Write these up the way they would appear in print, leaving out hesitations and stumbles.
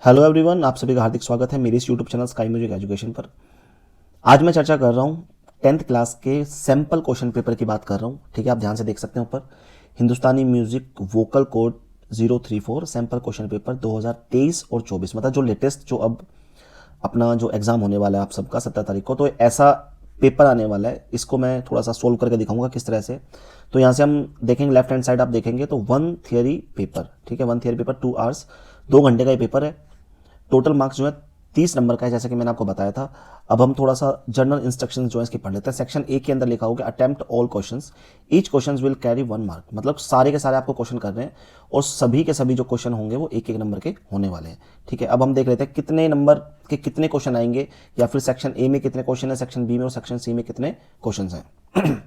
Hello everyone, आप सभी का हार्दिक स्वागत है मेरे इस YouTube channel sky music education पर। आज मैं चर्चा कर रहा हूँ 10th क्लास के सैम्पल क्वेश्चन पेपर की बात कर रहा हूँ। ठीक है, आप ध्यान से देख सकते हैं ऊपर Hindustani music vocal code 034 sample question paper 2023 और 24, मतलब जो लेटेस्ट जो अब अपना जो एग्जाम होने वाला है आप सबका 17 तारीख को, तो ऐसा पेपर आने वाला है। इसको मैं थोड़ा सा सोल्व करके दिखाऊंगा किस तरह से। तो यहाँ से हम देखेंगे, लेफ्ट हैंड साइड आप देखेंगे तो वन थियरी पेपर, ठीक है, वन थियरी पेपर 2 आवर्स, 2 घंटे का ये पेपर है। टोटल मार्क्स जो है 30 नंबर का है, जैसे कि मैंने आपको बताया था। अब हम थोड़ा सा जनरल इंस्ट्रक्शंस जो है इसके पढ़ लेते हैं। सेक्शन ए के अंदर लिखा होगा attempt all questions, each questions will carry 1 mark, मतलब सारे के सारे आपको क्वेश्चन कर रहे हैं और सभी के सभी जो क्वेश्चन होंगे वो एक एक नंबर के होने वाले हैं। ठीक है, अब हम देख लेते हैं कितने नंबर के कितने क्वेश्चन आएंगे, या फिर सेक्शन ए में कितने क्वेश्चन है, सेक्शन बी में और सेक्शन सी में कितने क्वेश्चन हैं।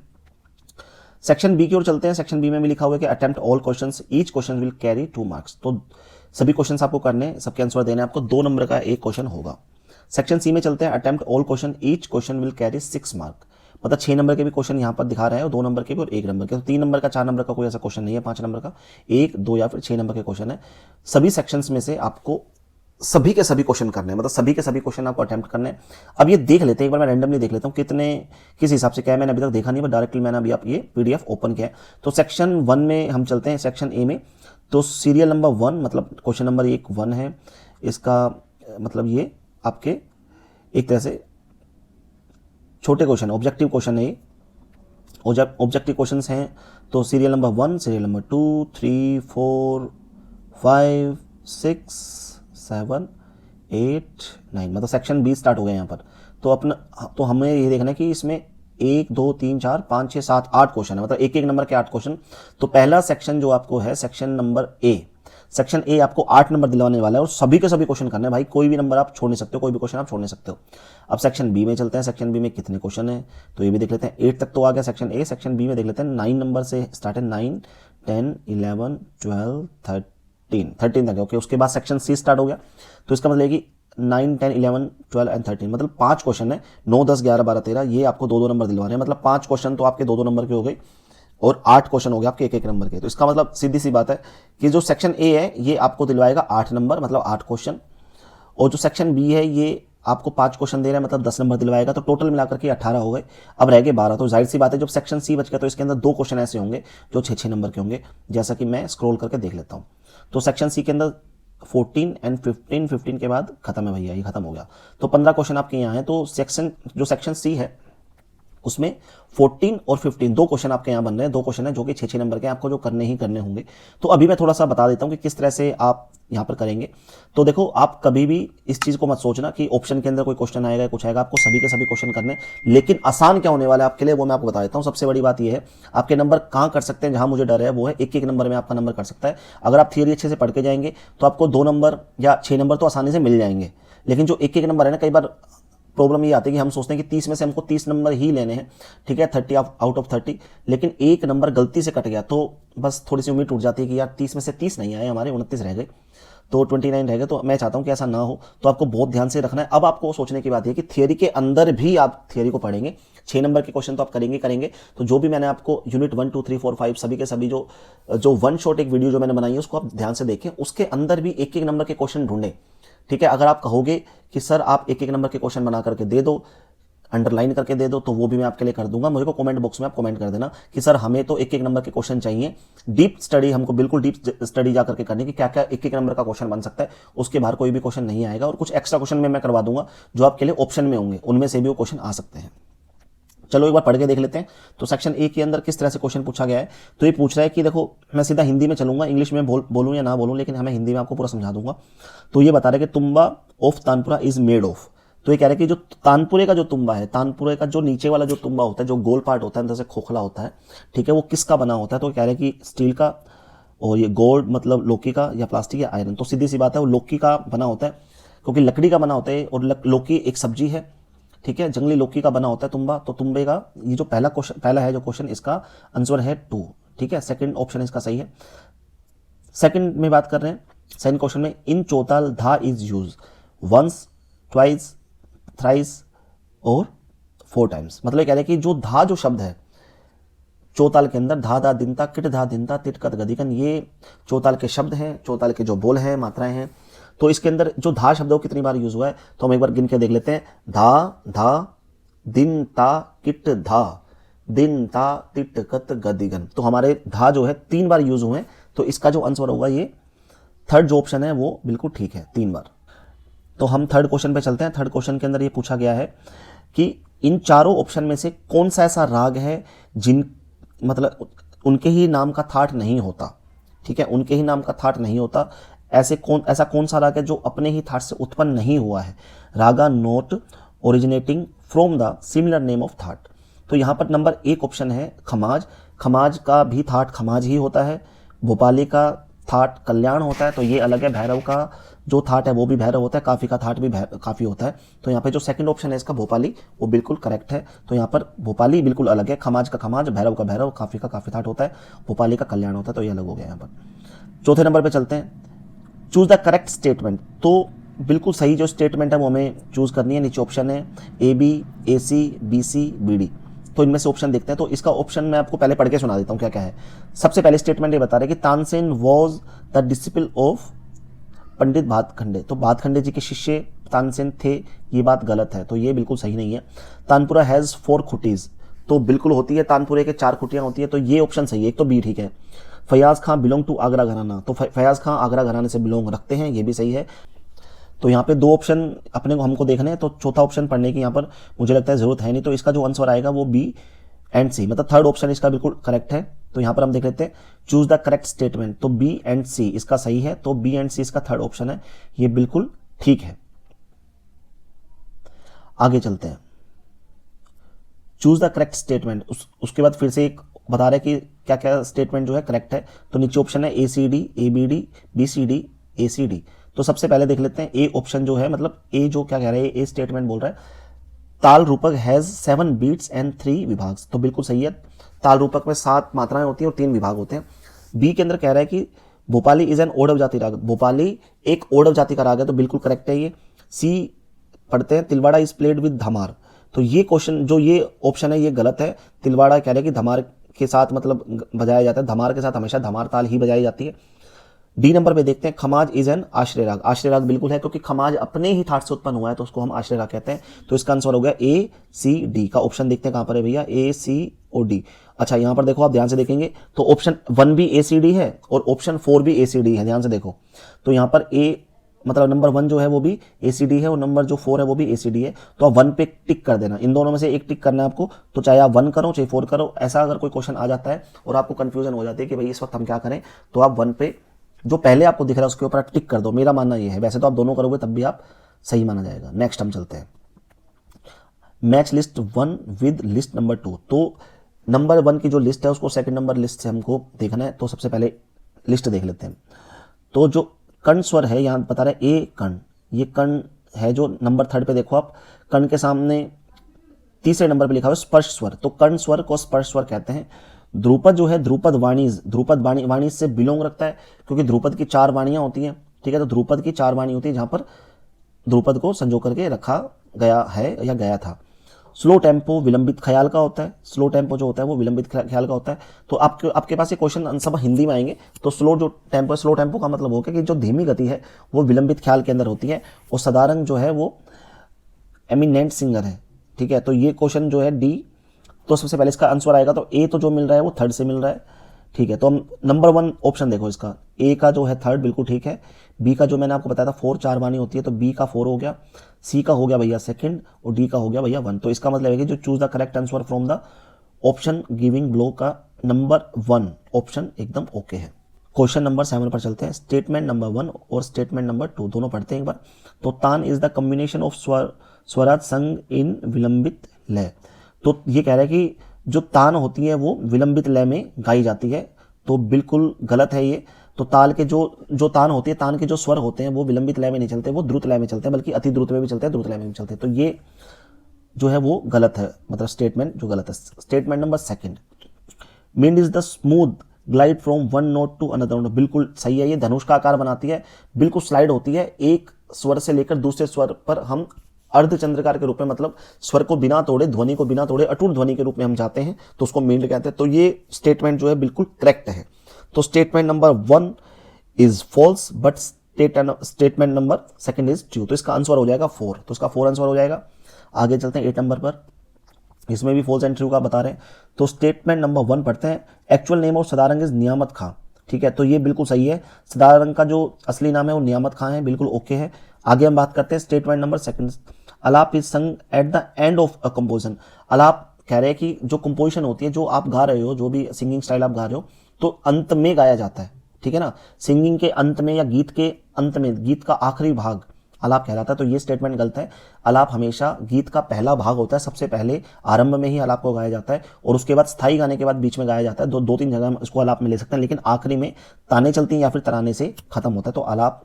सेक्शन बी की ओर चलते हैं। सेक्शन बी में भी लिखा हुआ है कि attempt all questions, each question will carry 2 marks, तो सभी क्वेश्चंस आपको करने, सबके आंसर देने, आपको 2 नंबर का एक क्वेश्चन होगा। सेक्शन सी में चलते हैं। Attempt all question, each question will carry 6 mark, मतलब 6 नंबर के भी क्वेश्चन यहाँ पर दिखा रहे हैं और 2 नंबर के भी और 1 नंबर के, तो 3 नंबर का 4 नंबर का कोई ऐसा क्वेश्चन नहीं है, 5 नंबर का 1 2 या फिर 6 नंबर के क्वेश्चन है। सभी सेक्शंस में से आपको सभी के सभी क्वेश्चन करने हैं, मतलब सभी के सभी क्वेश्चन आपको अटेम्प्ट करने हैं। अब ये देख लेते हैं एक बार, मैं रैंडमली देख लेता हूँ कितने किस हिसाब से क्या है। मैंने अभी तक देखा नहीं, बट डायरेक्टली मैंने अभी आप ये पीडीएफ ओपन किया है। तो सेक्शन 1 में हम चलते हैं, सेक्शन ए में। तो सीरियल नंबर 1, मतलब क्वेश्चन नंबर 1 है इसका, मतलब ये आपके एक तरह से छोटे क्वेश्चन, ऑब्जेक्टिव क्वेश्चन है ये। ऑब्जेक्टिव क्वेश्चन हैं तो सीरियल नंबर 1, सीरियल नंबर 2, 3, 4, 5, 6, 7, 8, 9, मतलब सेक्शन बी स्टार्ट हो गया यहाँ पर। तो अपना, तो हमें ये देखना है कि इसमें 1 2 3 4 5 6 7 8 क्वेश्चन है, मतलब एक एक नंबर के 8 क्वेश्चन। तो पहला सेक्शन जो आपको है section number A, section A आपको 8 नंबर दिलवाने वाला है और सभी के सभी क्वेश्चन करने हैं भाई, कोई भी नंबर आप छोड़ नहीं सकते हो, कोई भी क्वेश्चन आप छोड़ नहीं सकते हो। अब सेक्शन बी में चलते हैं। सेक्शन बी में कितने क्वेश्चन है तो ये भी देख लेते हैं। 8 तक तो आ गया सेक्शन ए। सेक्शन बी में देख लेते हैं 9 नंबर से स्टार्ट है, 9 10 11 12 13 तक है। ओके, उसके बाद सेक्शन सी स्टार्ट हो गया, तो इसका मतलब है कि 9 10 11 12 एंड 13, मतलब 5 क्वेश्चन है, 9 10 11 12 13, ये आपको 2 2 नंबर दिलवा रहे हैं, मतलब 5 क्वेश्चन तो आपके 2 2 नंबर के हो गए और 8 क्वेश्चन हो गए आपके एक एक नंबर के। तो इसका मतलब सीधी सी बात है कि जो सेक्शन ए है ये आपको दिलवाएगा 8 नंबर, मतलब 8 क्वेश्चन, और जो सेक्शन बी है ये आपको 5 क्वेश्चन दे रहा है, मतलब 10 नंबर दिलवाएगा। तो टोटल मिलाकर के 18 हो गए, अब रह गए 12। तो जाहिर सी बात है जब सेक्शन सी बच गया तो इसके अंदर 2 क्वेश्चन ऐसे होंगे जो 6 नंबर के होंगे, जैसा कि मैं स्क्रॉल करके देख लेता हूँ। तो सेक्शन सी के अंदर 14 एंड 15, 15 के बाद खत्म है भैया, ये खत्म हो गया। तो 15 क्वेश्चन आपके यहाँ है। तो सेक्शन सी है उसमें 14 और 15 2 क्वेश्चन आपके यहाँ बन रहे हैं, 2 क्वेश्चन है जो कि 6 नंबर के आपको जो करने ही करने होंगे। तो अभी मैं थोड़ा सा बता देता हूँ कि किस तरह से आप यहाँ पर करेंगे। तो देखो, आप कभी भी इस चीज़ को मत सोचना कि ऑप्शन के अंदर कोई क्वेश्चन आएगा कुछ आएगा, आपको सभी के सभी क्वेश्चन करने, लेकिन आसान क्या होने वाला है आपके लिए वो मैं आपको बता देता हूँ। सबसे बड़ी बात यह है, आपके नंबर कहाँ कर सकते हैं, जहाँ मुझे डर है वो है एक एक नंबर में आपका नंबर कर सकता है। अगर आप थियरी अच्छे से पढ़ के जाएंगे तो आपको 2 नंबर या 6 नंबर तो आसानी से मिल जाएंगे, लेकिन जो एक एक नंबर है ना, कई बार प्रॉब्लम ये आती है कि हम सोचते हैं कि 30 में से हमको 30 नंबर ही लेने हैं, ठीक है, 30 आउट ऑफ 30, लेकिन एक नंबर गलती से कट गया तो बस थोड़ी सी उम्मीद टूट जाती है कि यार 30 में से 30 नहीं आए, हमारे 29 रह गए, तो 29 रह गए। तो मैं चाहता हूं कि ऐसा ना हो, तो आपको बहुत ध्यान से रखना है। अब आपको सोचने की बात है कि थियरी के अंदर भी आप थियरी को पढ़ेंगे, 6 नंबर के क्वेश्चन तो आप करेंगे। तो जो भी मैंने आपको यूनिट 1 2 3 4 5 सभी के सभी जो वन शॉट एक वीडियो जो मैंने बनाई है उसको आप ध्यान से देखें, उसके अंदर भी एक एक नंबर के क्वेश्चन ढूंढें। ठीक है, अगर आप कहोगे कि सर आप एक एक नंबर के क्वेश्चन बना करके दे दो, अंडरलाइन करके दे दो, तो वो भी मैं आपके लिए कर दूंगा। मुझे को कमेंट बॉक्स में आप कमेंट कर देना कि सर हमें तो एक एक नंबर के क्वेश्चन चाहिए, डीप स्टडी, हमको बिल्कुल डीप स्टडी जा करके करनी कि क्या क्या एक एक नंबर का क्वेश्चन बन सकता है, उसके बाहर कोई भी क्वेश्चन नहीं आएगा। और कुछ एक्स्ट्रा क्वेश्चन में मैं करवा दूंगा जो आपके लिए ऑप्शन में होंगे, उनमें से भी वो क्वेश्चन आ सकते हैं। चलो एक बार पढ़ के देख लेते हैं। तो सेक्शन ए के अंदर किस तरह से क्वेश्चन पूछा गया है, तो ये पूछ रहा है कि देखो, मैं सीधा हिंदी में चलूंगा, इंग्लिश में बोलूं या ना बोलूं, लेकिन हमें हिंदी में आपको पूरा समझा दूंगा। तो ये बता रहा है कि tumba of tanpura is made of. तो ये कह रहा है कि जो तानपुरे का जो तुम्बा है, तानपुरे का जो नीचे वाला जो तुम्बा होता है, जो गोल पार्ट होता है अंदर से खोखला होता है, ठीक है, वो किसका बना होता है। तो कह रहे हैं कि स्टील का, और ये गोल्ड मतलब लौकी का, या प्लास्टिक या आयरन। तो सीधी सी बात है वो लौकी का बना होता है, क्योंकि लकड़ी का बना होता है और लौकी एक सब्जी है, ठीक है, जंगली लौकी का बना होता है तुम्बा। तो तुम्बे का ये जो पहला है जो क्वेश्चन, इसका आंसर है 2, ठीक है, सेकंड ऑप्शन इसका सही है। सेकंड में बात कर रहे हैं, सेकंड क्वेश्चन में इन चौताल धा is use once, twice, thrice और 4 टाइम्स। मतलब कह रहे हैं कि जो धा जो शब्द है चौताल के अंदर, धा धा दिनता, किट धा दिनता, तिट कत गदिकन, ये चौताल के शब्द हैं, चौताल के जो बोल हैं, मात्राएं हैं। तो इसके अंदर जो धा शब्द है वो कितनी बार यूज हुआ है, तो हम एक बार गिन के देख लेते हैं। धा धा, दिन ता किट धा, दिन ता तिट कत गदिगन। तो हमारे धा जो है 3 बार यूज हुए हैं, तो इसका जो आंसर होगा ये थर्ड जो ऑप्शन है वो बिल्कुल ठीक है, 3 बार। तो हम थर्ड क्वेश्चन पे चलते हैं। थर्ड क्वेश्चन के अंदर ये पूछा गया है कि इन चारों ऑप्शन में से कौन सा ऐसा राग है जिन मतलब उनके ही नाम का थाट नहीं होता। ठीक है, उनके ही नाम का थाट नहीं होता। ऐसा कौन सा राग है जो अपने ही थाट से उत्पन्न नहीं हुआ है। Raga not originating from the similar name of thaat. तो यहाँ पर नंबर 1 ऑप्शन है खमाज। खमाज का भी थाट खमाज ही होता है। भोपाली का थाट कल्याण होता है, तो ये अलग है। भैरव का जो थाट है वो भी भैरव होता है। काफ़ी का थाट भी काफ़ी होता है। तो यहाँ पे जो सेकंड ऑप्शन है इसका भोपाली, वो बिल्कुल करेक्ट है। तो यहाँ पर भोपाली बिल्कुल अलग है। खमाज का खमाज, भैरव का भैरव, काफ़ी का काफ़ी थाट होता है, भोपाली का कल्याण होता है, तो ये अलग हो गया यहाँ पर। चौथे नंबर पर चलते हैं। Choose the correct statement. तो बिल्कुल सही जो स्टेटमेंट है वो हमें चूज करनी है। नीचे ऑप्शन है AB, AC, BC, BD। तो इनमें से ऑप्शन देखते हैं। तो इसका ऑप्शन मैं आपको पहले पढ़ के सुना देता हूँ क्या क्या है। सबसे पहले स्टेटमेंट ये बता रहे कि Tansen was the disciple of Pandit Bhatkhande. तो भातखंडे जी के शिष्य तानसेन थे, ये बात गलत है, तो ये बिल्कुल सही नहीं है। तानपुरा हैज़ 4 खुटीज, तो बिल्कुल होती है। तानपुरे के 4 खुटियाँ होती है, तो ये ऑप्शन सही है। एक तो बी ठीक है। फयाज खां बिलोंग टू आगरा घराना, तो फयाज खां आगरा घराने से बिलोंग रखते हैं, ये भी सही है। तो यहाँ पे 2 ऑप्शन अपने को हमको देखने हैं, तो चौथा ऑप्शन पढ़ने की यहाँ पर मुझे लगता है जरूरत है नहीं। तो इसका जो आंसर आएगा वो B एंड C, मतलब थर्ड ऑप्शन इसका बिल्कुल करेक्ट है। तो यहाँ पर हम देख लेते हैं चूज द करेक्ट स्टेटमेंट, तो B एंड C इसका सही है। तो B एंड C इसका थर्ड ऑप्शन है, ये बिल्कुल ठीक है। आगे चलते हैं। चूज द करेक्ट स्टेटमेंट, उसके बाद फिर से एक बता रहे कि क्या क्या स्टेटमेंट जो है करेक्ट है। तो नीचे ऑप्शन है ACD, ABD, BCD, ACD। तो सबसे पहले देख लेते हैं ए ऑप्शन जो है, मतलब ए जो क्या कह रहा है, ए स्टेटमेंट बोल रहा है ताल रूपक हैज 7 बीट्स एंड 3 विभाग, तो बिल्कुल सही है। ताल रूपक में 7 मात्राएं होती हैं और 3 विभाग होते हैं। बी के अंदर कह रहा है कि भोपाली इज एन ओडव जाति राग, भोपाली एक ओडव जाति का राग है, तो बिल्कुल करेक्ट है ये। सी पढ़ते हैं Tilwara is played with dhamar, तो ये क्वेश्चन जो ये ऑप्शन है ये गलत है। तिलवाड़ा कह रहे हैं कि धमार के साथ मतलब बजाया जाता है, धमार के साथ हमेशा धमार ताल ही बजाई जाती है। डी नंबर पे देखते हैं खमाज इज एन आश्रय राग, आश्रय राग बिल्कुल है क्योंकि खमाज अपने ही थाट से उत्पन्न हुआ है, तो उसको हम आश्रय राग कहते हैं। तो इसका आंसर हो गया ACD का ऑप्शन। देखते हैं कहां पर है भैया, ACOD। अच्छा यहां पर देखो, आप ध्यान से देखेंगे तो ऑप्शन 1 भी ACD है और ऑप्शन 4 भी ACD है, ध्यान से देखो। तो यहां पर मतलब नंबर 1 जो है वो भी ACD है और नंबर जो 4 है वो भी ACD है। तो आप 1 पे टिक कर देना, इन दोनों में से एक टिक करना है आपको। तो चाहे आप 1 करो चाहे 4 करो, ऐसा अगर कोई क्वेश्चन आ जाता है और आपको कंफ्यूजन हो जाती है कि भाई इस वक्त हम क्या करें, तो आप 1 पे जो पहले आपको दिख रहा है उसके ऊपर आप टिक कर दो, मेरा मानना ये है। वैसे तो आप दोनों करोगे तब भी आप सही माना जाएगा। नेक्स्ट हम चलते हैं, match list 1 with list number 2। तो नंबर 1 की जो लिस्ट है उसको सेकंड नंबर लिस्ट से हमको देखना है। तो सबसे पहले लिस्ट देख लेते हैं। तो जो कर्ण स्वर है यहाँ बता रहे ए कर्ण, ये कर्ण है जो नंबर 3 पे देखो आप, कर्ण के सामने तीसरे नंबर पे लिखा हुआ है स्पर्श स्वर, तो कर्ण स्वर को स्पर्श स्वर कहते हैं। ध्रुपद जो है ध्रुपद वाणी से बिलोंग रखता है क्योंकि ध्रुपद की 4 वाणियां होती हैं, ठीक है। तो ध्रुपद की 4 वाणी होती है जहां पर ध्रुपद को संजो करके रखा गया है या गया था। स्लो टेम्पो विलंबित ख्याल का होता है, स्लो टेम्पो जो होता है वो विलंबित ख्याल का होता है। तो आपके पास ये क्वेश्चन सब हिंदी में आएंगे। तो स्लो टेम्पो का मतलब होगा कि जो धीमी गति है वो विलंबित ख्याल के अंदर होती है और सदारंग जो है वो एमिनेंट सिंगर है, ठीक है। तो ये क्वेश्चन जो है डी, तो सबसे पहले इसका आंसर आएगा। तो ए तो जो मिल रहा है वो 3rd से मिल रहा है, ठीक है। तो हम नंबर 1 ऑप्शन देखो इसका, ए का जो है 3rd बिल्कुल ठीक है। बी का जो मैंने आपको बताया था 4 वाणी होती है, तो बी का 4 हो गया। सी का हो गया भैया 2nd और डी का हो गया भैया 1। तो इसका मतलब है कि जो choose the correct answer from the option giving below का नंबर 1 ऑप्शन एकदम ओके है। क्वेश्चन नंबर 7 पर चलते हैं। स्टेटमेंट नंबर 1 और स्टेटमेंट नंबर 2 दोनों पढ़ते हैं एक बार। तो तान is the combination of Swaraj संग इन विलंबित लय। तो ये कह रहा है कि जो तान होती है वो विलंबित लय में गाई जाती है, तो बिल्कुल गलत है ये। तो ताल के जो तान होती है, तान के जो स्वर होते हैं वो विलंबित लय में नहीं चलते, वो द्रुत लय में चलते हैं, बल्कि अति द्रुत में भी चलते हैं, द्रुत लय में भी चलते हैं। तो ये जो है वो गलत है, मतलब स्टेटमेंट जो गलत है। Statement number 2, wind is the smooth glide from 1 note to another note, बिल्कुल सही है। ये धनुष का आकार बनाती है, बिल्कुल स्लाइड होती है, एक स्वर से लेकर दूसरे स्वर पर हम अर्धचंद्रकार के रूप में, मतलब स्वर को बिना तोड़े, ध्वनि को बिना तोड़े अटूट ध्वनि के रूप में हम जाते हैं, तो उसको मींड कहते हैं। तो ये स्टेटमेंट जो है बिल्कुल करेक्ट है। तो statement number 1 is false but statement number second is true, तो इसका आंसर हो जाएगा 4, तो इसका 4 आंसर हो जाएगा। आगे चलते हैं 8 नंबर पर, इसमें भी फॉल्स एंड ट्रू का बता रहे हैं। तो स्टेटमेंट नंबर 1 पढ़ते हैं, actual name of Sadarang is Niyamat Khan, ठीक है, तो ये बिल्कुल सही है, सदारंग का जो असली नाम है वो नियामत खां है, बिल्कुल ओके है। आगे हम बात करते हैं statement number 2, alap is sung at the end of a composition. Alap कह रहे हैं कि जो कंपोजिशन होती है, जो आप गा रहे हो, जो भी सिंगिंग स्टाइल आप गा रहे हो, तो अंत में गाया जाता है, ठीक है ना, सिंगिंग के अंत में या गीत के अंत में, गीत का आखिरी भाग आलाप कहलाता है, तो ये स्टेटमेंट गलत है। आलाप हमेशा गीत का पहला भाग होता है, सबसे पहले आरंभ में ही आलाप को गाया जाता है, और उसके बाद स्थाई गाने के बाद बीच में गाया जाता है। दो तीन जगह हम इसको आलाप में ले सकते हैं, लेकिन आखिरी में ताने चलती हैं या फिर तराने से खत्म होता है, तो आलाप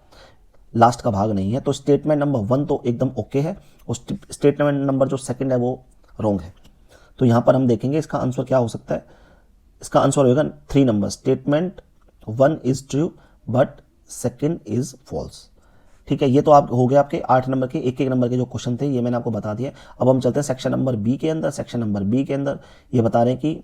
लास्ट का भाग नहीं है। तो स्टेटमेंट नंबर 1 तो एकदम ओके है, और स्टेटमेंट नंबर जो 2 है वो रॉन्ग है। तो यहां पर हम देखेंगे इसका आंसर क्या हो सकता है। इसका आंसर होगा 3 number, statement 1 is true but 2 is false, ठीक है। ये तो आप हो गए आपके 8 नंबर के, एक नंबर के जो क्वेश्चन थे ये मैंने आपको बता दिया। अब हम चलते हैं सेक्शन नंबर बी के अंदर। सेक्शन नंबर बी के अंदर ये बता रहे हैं कि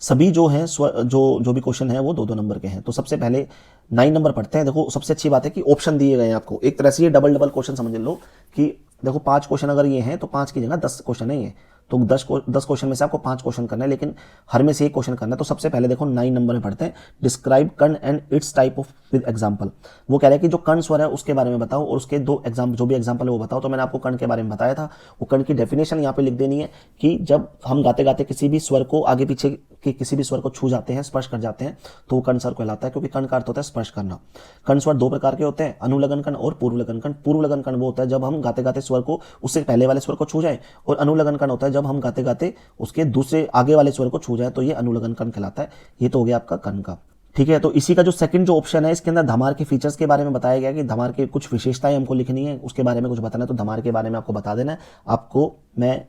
सभी जो हैं जो भी क्वेश्चन है वो 2-2 नंबर के हैं। तो सबसे पहले 9 नंबर पढ़ते हैं। देखो सबसे अच्छी बात है कि ऑप्शन दिए गए हैं आपको, एक तरह से ये डबल क्वेश्चन समझ लो कि देखो 5 क्वेश्चन अगर ये हैं तो 5 की जगह 10 क्वेश्चन है ये, तो 10 क्वेश्चन में से आपको 5 क्वेश्चन करना है, लेकिन हर में से एक क्वेश्चन करना है। तो सबसे पहले देखो 9 नंबर में पढ़ते हैं, डिस्क्राइब कर्ण and its type of with example. वो कह रहे हैं कि जो कर्ण स्वर है उसके बारे में बताओ और उसके दो एग्जाम्पल, जो भी एग्जाम्पल है वो बताओ। तो मैंने आपको कर्ण के बारे में बताया था, वो कर्ण की डेफिनेशन यहाँ पे लिख देनी है कि जब हम गाते गाते किसी भी स्वर को आगे पीछे के किसी भी स्वर को छू जाते हैं, स्पर्श कर जाते हैं, तो वो कर्ण स्वर कहलाता है, क्योंकि कर्ण का अर्थ होता है स्पर्श करना। कर्ण स्वर 2 प्रकार के होते हैं, अनुलग्न कर्ण और पूर्वलग्न कर्ण। पूर्वलग्न कर्ण वो होता है जब हम गाते गाते स्वर को उससे पहले वाले स्वर को छू जाए, और अनुलग्न कर्ण होता है जब हम गाते गाते उसके दूसरे आगे वाले स्वर को छू जाए, तो ये अनुलग्न कर्ण कहलाता है। ये तो हो गया आपका कर्ण का, ठीक है। तो इसी का जो सेकंड जो ऑप्शन है, इसके अंदर धमार के फीचर्स के बारे में बताया गया कि धमार के कुछ विशेषताएं हमको लिखनी है, उसके बारे में कुछ बताना है, तो धमार के बारे में आपको बता देना है आपको मैं,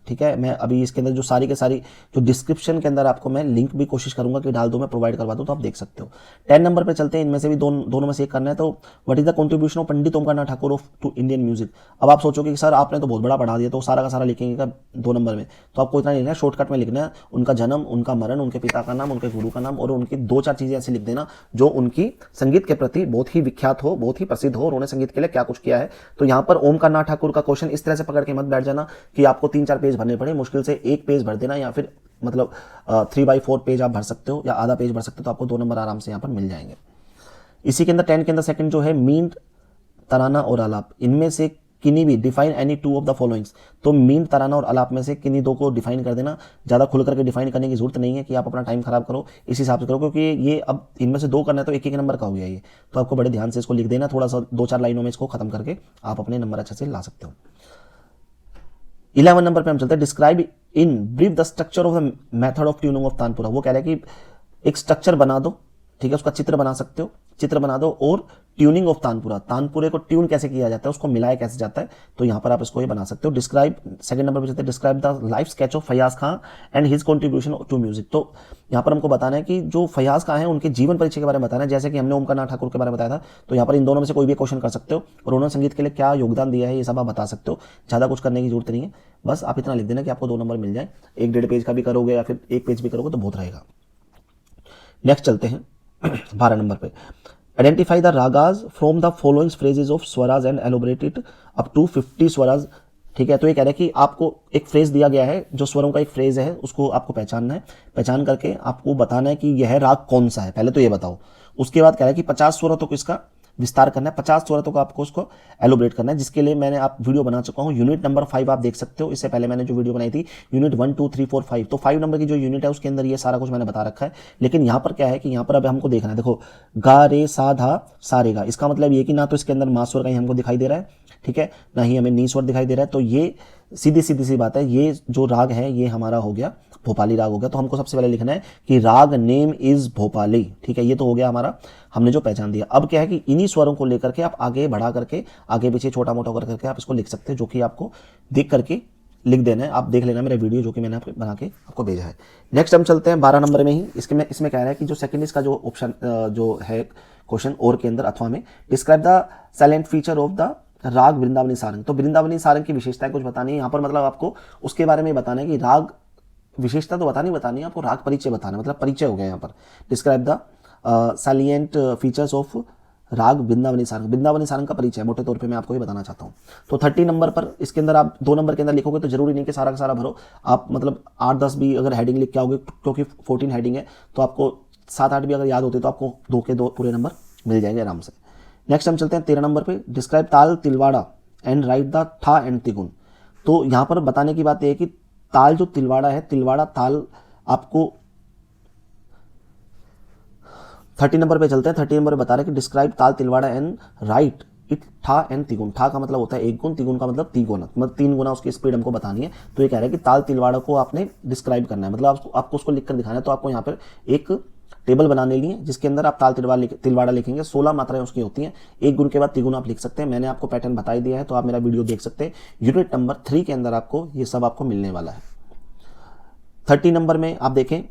ठीक है। मैं अभी इसके अंदर जो सारी के सारी जो डिस्क्रिप्शन के अंदर आपको मैं लिंक भी कोशिश करूंगा कि डाल दूं, मैं प्रोवाइड करवा दूं, तो आप देख सकते हो। 10 नंबर पे चलते हैं, इनमें से भी दोनों में से एक करना है। तो what is the contribution of Pandit Omkarnath Thakur of to Indian music. अब आप सोचोगे कि सर आपने तो बहुत बड़ा पढ़ा दिया, तो सारा का सारा लिखेंगे 2 नंबर में, तो आपको इतना नहीं लिखना है, शॉर्टकट में लिखना है उनका जन्म, उनका मरण, उनके पिता का नाम, उनके गुरु का नाम, और उनकी 2-4 चीजें ऐसी लिख देना जो उनकी संगीत के प्रति बहुत ही विख्यात हो, बहुत ही प्रसिद्ध हो, उन्होंने संगीत के लिए क्या कुछ किया है। तो यहाँ पर ओमकारनाथ ठाकुर का क्वेश्चन इस तरह से पकड़ के मत बैठ जाना कि आपको 3-4 पेज भरने पड़े, मुश्किल से 1 पेज भर देना, या फिर मतलब 3/4 पेज आप भर सकते हो या आधा पेज भर सकते हो, तो आपको 2 नंबर आराम से यहाँ पर मिल जाएंगे। इसी के अंदर 10 के अंदर सेकंड जो है मीन, तराना और आलाप, इनमें से किन्हीं भी define any 2 of the followings. तो मीन, तराना और आलाप में से किन्हीं 2 को डिफाइन कर देना। ज़्यादा खुल करके डिफाइन करने की जरूरत नहीं है कि आप अपना टाइम खराब करो, इस हिसाब से करो, क्योंकि ये अब इनमें से 2 करना है तो 1-1 नंबर का हो गया ये, तो आपको बड़े ध्यान से इसको लिख देना, थोड़ा सा 2-4 लाइनों में इसको खत्म करके आप अपने नंबर अच्छे से ला सकते हो। 11 नंबर पे हम चलते हैं, describe in brief the structure of the method of tuning of tanpura. वो कह रहे हैं कि एक स्ट्रक्चर बना दो, ठीक है, उसका चित्र बना सकते हो, चित्र बना दो, और ट्यूनिंग ऑफ तानपुरा, तानपुरे को ट्यून कैसे किया जाता है, उसको मिलाया कैसे जाता है, तो यहां पर आप इसको ये बना सकते हो। डिस्क्राइब, सेकंड नंबर पे चलते हैं, describe the life sketch of Fayyaz Khan and his contribution to music. तो यहां पर हमको बताना है कि जो फयाज खां है उनके जीवन परिचय के बारे में बताना है, जैसे कि हमने ओमकारनाथ ठाकुर के बारे में बताया था, तो यहाँ पर इन दोनों में से कोई भी क्वेश्चन कर सकते हो, और उन्होंने संगीत के लिए क्या योगदान दिया है ये सब आप बता सकते हो। ज़्यादा कुछ करने की जरूरत नहीं है, बस आप इतना लिख देना कि आपको 2 नंबर मिल जाए। 1-1.5 पेज का भी करोगे या फिर 1 पेज भी करोगे तो बहुत रहेगा। नेक्स्ट चलते हैं 12 नंबर पे, identify the ragas from the following phrases of swaras and elaborate it up to 50 swaras, ठीक है। तो ये कह रहे हैं कि आपको एक फ्रेज दिया गया है, जो स्वरों का एक फ्रेज है, उसको आपको पहचानना है, पहचान करके आपको बताना है कि यह राग कौन सा है, पहले तो ये बताओ। उसके बाद कह रहा है कि 50 स्वरों तक इसका विस्तार करना है, 50 स्वरों तक आपको उसको एलोबरेट करना है, जिसके लिए मैंने आप वीडियो बना चुका हूं। यूनिट नंबर 5 आप देख सकते हो, इससे पहले मैंने जो वीडियो बनाई थी यूनिट 1, 2, 3, 4, 5, तो 5 नंबर की जो यूनिट है उसके अंदर ये सारा कुछ मैंने बता रखा है। लेकिन यहाँ पर क्या है कि यहाँ पर अब हमको देखना है, देखो गा रे सा धा सा रे गा, इसका मतलब ये कि ना तो इसके अंदर मा स्वर कहीं हमको दिखाई दे रहा है, ठीक है, ना ही हमें नी स्वर दिखाई दे रहा है, तो ये सीधी सी बात है, ये जो राग है ये हमारा हो गया भोपाली राग हो गया। तो हमको सबसे पहले लिखना है कि राग नेम इज भोपाली, ठीक है, ये तो हो गया हमारा, हमने जो पहचान दिया। अब क्या है कि इन्हीं स्वरों को लेकर के आप आगे बढ़ा करके, आगे पीछे छोटा मोटा कर करके आप इसको लिख सकते हैं, जो कि आपको देख करके लिख देना है। आप देख लेना मेरा वीडियो जो कि मैंने बना के आपको भेजा है। नेक्स्ट हम चलते हैं 12 नंबर में ही, इसमें कह रहा है कि जो सेकंड इसका जो ऑप्शन जो है क्वेश्चन और के अंदर अथवा में, describe the silent feature of the राग वृंदावनी सारंग। तो वृंदावनी सारंग की विशेषताएं कुछ बतानी है यहाँ पर, मतलब आपको उसके बारे में बताना है कि राग विशेषता तो बतानी है, आपको राग परिचय बताना है, मतलब परिचय हो गया यहाँ पर। Describe the salient features of राग वृंदावनी सारंग। वृंदावनी सारंग का परिचय मोटे तौर पे मैं आपको ये बताना चाहता हूँ। तो 30 नंबर पर इसके अंदर आप 2 नंबर के अंदर लिखोगे तो जरूरी नहीं कि सारा का सारा भरो, आप मतलब 8-10 भी अगर हेडिंग लिख के आओगे, क्योंकि 14 हेडिंग है तो आपको 7-8 भी अगर याद होते तो आपको 2 के 2 पूरे नंबर मिल जाएंगे आराम से। नेक्स्ट हम चलते हैं 13 नंबर पे, डिस्क्राइब ताल तिलवाड़ा एंड राइट द था एंड तिगुन। तो यहाँ पर बताने की बात यह है कि ताल जो तिलवाड़ा है, तिलवाड़ा ताल आपको 30 नंबर पे चलते हैं। 30 नंबर पे बता रहे हैं कि डिस्क्राइब ताल तिलवाड़ा एंड राइट इट था एंड तिगुन। था का मतलब होता है 1 गुण, तिगुन का मतलब 3 गुना, मतलब 3 गुना उसकी स्पीड हमको बतानी है। तो ये कह रहा है कि ताल तिलवाड़ा को आपने डिस्क्राइब करना है, मतलब आपको उसको लिखकर दिखाना है। तो आपको यहाँ पर एक टेबल बनाने लिए जिसके अंदर आप ताल तिलवाड़ा लिखेंगे। 16 मात्राएं उसकी होती हैं, 1 गुण के बाद तिगुन आप लिख सकते हैं। मैंने आपको पैटर्न बता दिया है, तो आप मेरा वीडियो देख सकते हैं। यूनिट नंबर 3 के अंदर आपको ये सब आपको मिलने वाला है। 30 नंबर में आप देखें,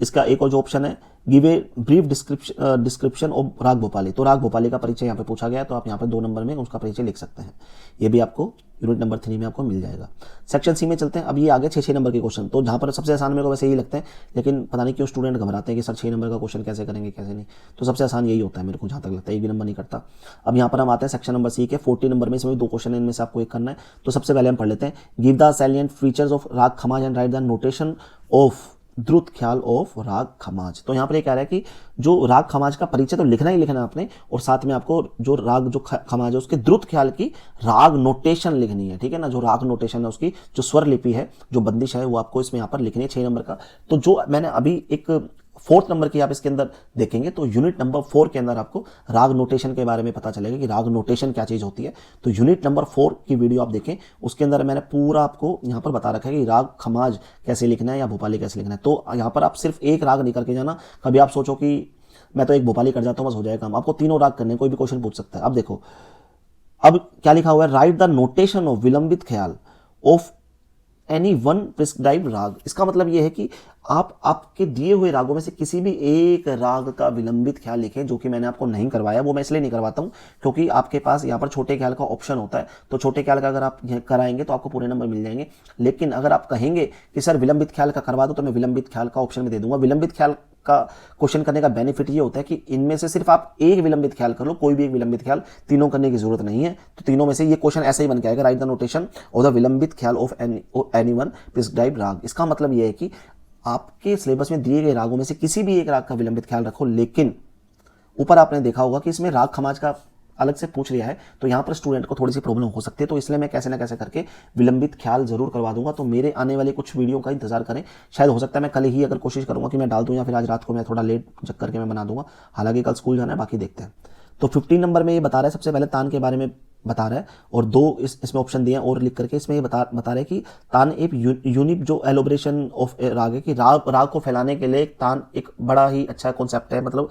इसका एक और जो ऑप्शन है, give a brief description of राग भोपाली। तो राग भोपाली का परिचय यहाँ पे पूछा गया है, तो आप यहाँ पे 2 नंबर में उसका परिचय लिख सकते हैं। ये भी आपको यूनिट नंबर 3 में आपको मिल जाएगा। सेक्शन सी में चलते हैं। अब ये आगे 6 नंबर के क्वेश्चन, तो जहाँ पर सबसे आसान मेरे को वैसे यही लगता है, लेकिन पता नहीं क्यों स्टूडेंट घबराते हैं कि सर 6 नंबर का क्वेश्चन कैसे करेंगे कैसे नहीं। तो सबसे आसान यही होता है मेरे को जहाँ तक लगता है, एक भी नंबर नहीं करता। अब यहाँ पर हम आते हैं सेक्शन नंबर सी के 40 नंबर में, इसमें 2 क्वेश्चन है, इनमें से आपको एक करना है। तो सबसे पहले हम पढ़ लेते हैं, give the salient features of raag Khamaj and write the notation of drut khayal of raag Khamaj. तो यहाँ पर ये कह रहा है कि जो राग खमाज का परिचय तो लिखना ही लिखना है आपने, और साथ में आपको जो राग जो खमाज है उसके द्रुत ख्याल की राग नोटेशन लिखनी है, ठीक है ना। जो राग नोटेशन है उसकी जो स्वर लिपि है, जो बंदिश है, वो आपको इसमें यहाँ पर लिखनी है 6 नंबर का। तो जो मैंने अभी एक 4th नंबर की आप इसके अंदर देखेंगे, तो यूनिट नंबर 4 के अंदर आपको राग नोटेशन के बारे में पता चलेगा कि राग नोटेशन क्या चीज़ होती है। तो यूनिट नंबर 4 की वीडियो आप देखें, उसके अंदर मैंने पूरा आपको यहाँ पर बता रखा है कि राग खमाज कैसे लिखना है या भोपाली कैसे लिखना है। तो यहाँ पर आप सिर्फ एक राग नहीं करके जाना, कभी आप सोचो कि मैं तो एक भोपाली कर जाता हूँ बस हो जाएगा काम। आपको तीनों राग करने, कोई भी क्वेश्चन पूछ सकता है। अब देखो, अब क्या लिखा हुआ है, राइट द नोटेशन ऑफ विलंबित ख्याल ऑफ एनी वन प्रिस्क्राइब राग। इसका मतलब यह है कि आप आपके दिए हुए रागों में से किसी भी एक राग का विलंबित ख्याल लिखें, जो कि मैंने आपको नहीं करवाया। वो मैं इसलिए नहीं करवाता हूं क्योंकि आपके पास यहाँ पर छोटे ख्याल का ऑप्शन होता है, तो छोटे ख्याल का अगर आप कराएंगे तो आपको पूरे नंबर मिल जाएंगे। लेकिन अगर आप कहेंगे कि सर विलंबित ख्याल का करवा दो, तो मैं विलंबित ख्याल का ऑप्शन में दे दूंगा। विलंबित ख्याल का क्वेश्चन करने का बेनिफिट ये होता है कि इनमें से सिर्फ आप एक विलंबित ख्याल कर लो, कोई भी एक विलंबित ख्याल, तीनों करने की जरूरत नहीं है। तो तीनों में से ये क्वेश्चन ऐसा ही बन के आएगा, right the notation of the विलंबित ख्याल ऑफ एनीवन प्रिस्क्राइब राग। इसका मतलब ये है कि आपके सिलेबस में दिए गए रागों में से किसी भी एक राग का विलंबित ख्याल रखो। लेकिन ऊपर आपने देखा होगा कि इसमें राग खमाज का अलग से पूछ लिया है, तो यहाँ पर स्टूडेंट को थोड़ी सी प्रॉब्लम हो सकती है। तो इसलिए मैं कैसे ना कैसे करके विलंबित ख्याल जरूर करवा दूंगा। तो मेरे आने वाले कुछ वीडियो का इंतजार करें। शायद हो सकता है मैं कल ही अगर कोशिश करूंगा कि मैं डाल दूं, या फिर आज रात को मैं थोड़ा लेट जग करके मैं बना दूंगा। हालांकि कल स्कूल जाना है, बाकी देखते हैं। तो 15 नंबर में ये बता रहा है, सबसे पहले तान के बारे में बता रहा है, और 2 इसमें ऑप्शन दिए हैं और लिख करके इसमें ये बता रहे हैं कि तान एक यूनिक जो एलोब्रेशन ऑफ राग है, कि राग को फैलाने के लिए तान एक बड़ा ही अच्छा कॉन्सेप्ट है, मतलब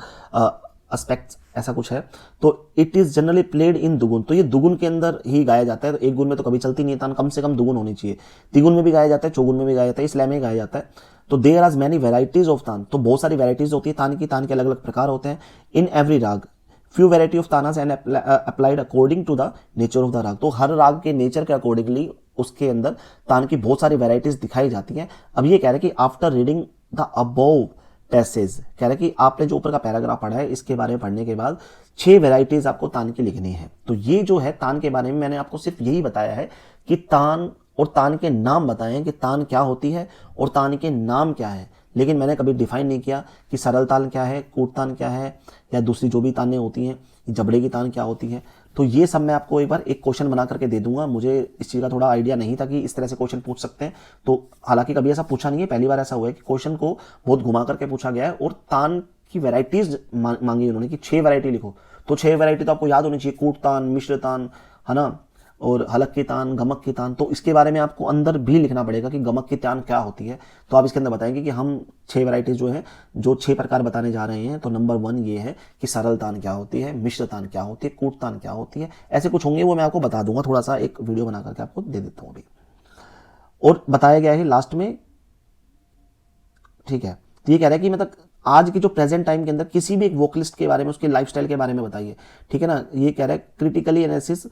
एस्पेक्ट ऐसा कुछ है। तो it is generally played in dugun, तो ये दुगुन के अंदर ही गाया जाता है। तो 1 गुण में तो कभी चलती नहीं है तान, कम से कम दुगुन होनी चाहिए। तिगुन में भी गाया जाता है, चौगुन में भी गाया जाता है, इसलिए में गाया जाता है। तो there are many varieties of taan, तो बहुत सारी वेराइटीज होती है तान की। तान के अलग अलग प्रकार होते हैं। In every raag few variety of taanas and applied according to the nature of the raag. तो हर राग के नेचर के अकॉर्डिंगली उसके अंदर तान की बहुत सारी वेराइटीज दिखाई जाती हैं। अब ये कह रहे हैं कि after reading the above passage, कह रहे हैं कि आपने जो ऊपर का पैराग्राफ पढ़ा है, इसके बारे में पढ़ने के बाद 6 वेराइटीज आपको तान की लिखनी है। तो ये जो है तान के बारे में मैंने आपको सिर्फ यही बताया है कि तान और तान के नाम बताएं कि तान क्या होती है और तान के नाम क्या है। लेकिन मैंने कभी डिफाइन नहीं किया कि सरल तान क्या है, कूट तान क्या है, या दूसरी जो भी तानें होती हैं, जबड़े की तान क्या होती है। तो ये सब मैं आपको एक बार एक क्वेश्चन बना करके दे दूंगा। मुझे इस चीज़ का थोड़ा आइडिया नहीं था कि इस तरह से क्वेश्चन पूछ सकते हैं। तो हालांकि कभी ऐसा पूछा नहीं है, पहली बार ऐसा हुआ है कि क्वेश्चन को बहुत घुमा करके पूछा गया है और तान की वैरायटीज मांगी उन्होंने कि 6 वैरायटी लिखो। तो 6 वैरायटी तो आपको याद होनी चाहिए, कूट तान, मिश्र तान, है ना, और हलक की तान, गमक की तान। तो इसके बारे में आपको अंदर भी लिखना पड़ेगा कि गमक की तान क्या होती है। तो आप इसके अंदर बताएंगे कि हम 6 वैरायटीज जो है, जो 6 प्रकार बताने जा रहे हैं। तो नंबर 1 ये है कि सरल तान क्या होती है, मिश्र तान क्या होती है, कूट तान क्या होती है, ऐसे कुछ होंगे, वो मैं आपको बता दूंगा। थोड़ा सा एक वीडियो बना करके आपको दे देता हूँ अभी। और बताया गया है लास्ट में, ठीक है। तो ये कह रहा है कि मतलब आज की जो प्रेजेंट टाइम के अंदर किसी भी एक वोकलिस्ट के बारे में, उसके लाइफस्टाइल के बारे में बताइए, ठीक है ना। ये कह रहा है critically analysis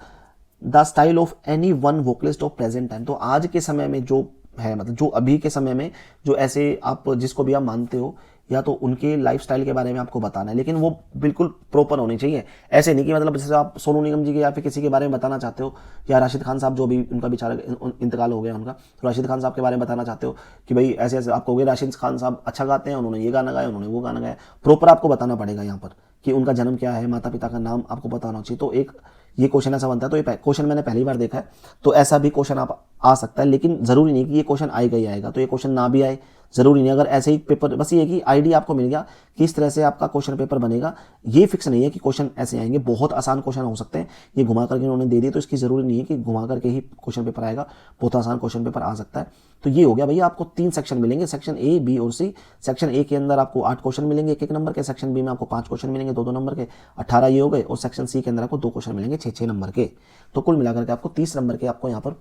the style of any one vocalist of present time. तो आज के समय में जो है, मतलब जो अभी के समय में जो ऐसे आप जिसको भी आप मानते हो, या तो उनके लाइफस्टाइल के बारे में आपको बताना है, लेकिन वो बिल्कुल प्रॉपर होनी चाहिए। ऐसे नहीं कि मतलब जैसे आप सोनू निगम जी के या फिर किसी के बारे में बताना चाहते हो, या राशिद खान साहब जो भी उनका बेचारा इंतकाल हो गया उनका, तो राशिद खान साहब के बारे में बताना चाहते हो कि भाई ऐसे ऐसे, आपको राशिद खान साहब अच्छा गाते हैं, उन्होंने ये गाना गाया, उन्होंने वो गाना गाया, प्रॉपर आपको बताना पड़ेगा यहाँ पर कि उनका जन्म क्या है, माता पिता का नाम आपको पता होना चाहिए। तो एक ये क्वेश्चन ऐसा बनता है। तो ये क्वेश्चन मैंने पहली बार देखा है, तो ऐसा भी क्वेश्चन आप आ सकता है, लेकिन जरूरी नहीं कि ये क्वेश्चन आएगा ही आएगा, तो ये क्वेश्चन ना भी आए जरूरी नहीं। अगर ऐसे ही पेपर, बस ये कि आइडिया आपको मिल गया कि इस तरह से आपका क्वेश्चन पेपर बनेगा, ये फिक्स नहीं है कि क्वेश्चन ऐसे आएंगे। बहुत आसान क्वेश्चन हो सकते हैं, ये घुमा करके उन्होंने दे दिए, तो इसकी जरूरी नहीं है कि घुमा करके ही क्वेश्चन पेपर आएगा, बहुत आसान क्वेश्चन पेपर आ सकता है। तो ये हो गया भैया, आपको 3 सेक्शन मिलेंगे, सेक्शन ए, बी और सी। सेक्शन ए के अंदर आपको 8 क्वेश्चन मिलेंगे 1-1 नंबर के, सेक्शन बी में आपको 5 क्वेश्चन मिलेंगे 2-2 नंबर के, 18 ये हो गए, और सेक्शन सी के अंदर आपको 2 क्वेश्चन मिलेंगे 6-6 नंबर के। तो कुल मिलाकर के आपको 30 नंबर के आपको यहाँ पर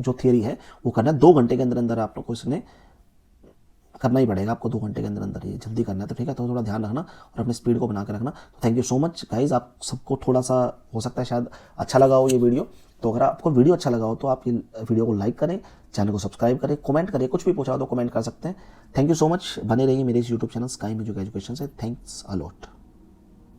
जो थियरी है वो करना है। 2 घंटे के अंदर अंदर आपको क्वेश्चन करना ही पड़ेगा, आपको 2 घंटे के अंदर अंदर ये जल्दी करना है। तो ठीक है, तो थोड़ा ध्यान रखना और अपनी स्पीड को बना के रखना। तो thank you so much guys, आप सबको थोड़ा सा हो सकता है शायद अच्छा लगा हो ये वीडियो। तो अगर आपको वीडियो अच्छा लगा हो तो आप ये वीडियो को लाइक करें, चैनल को सब्सक्राइब करें, कमेंट करें, कुछ भी पूछा हो तो कमेंट कर सकते हैं। थैंक यू सो मच, बने रहिए मेरे इस YouTube channel sky music education से। Thanks a lot.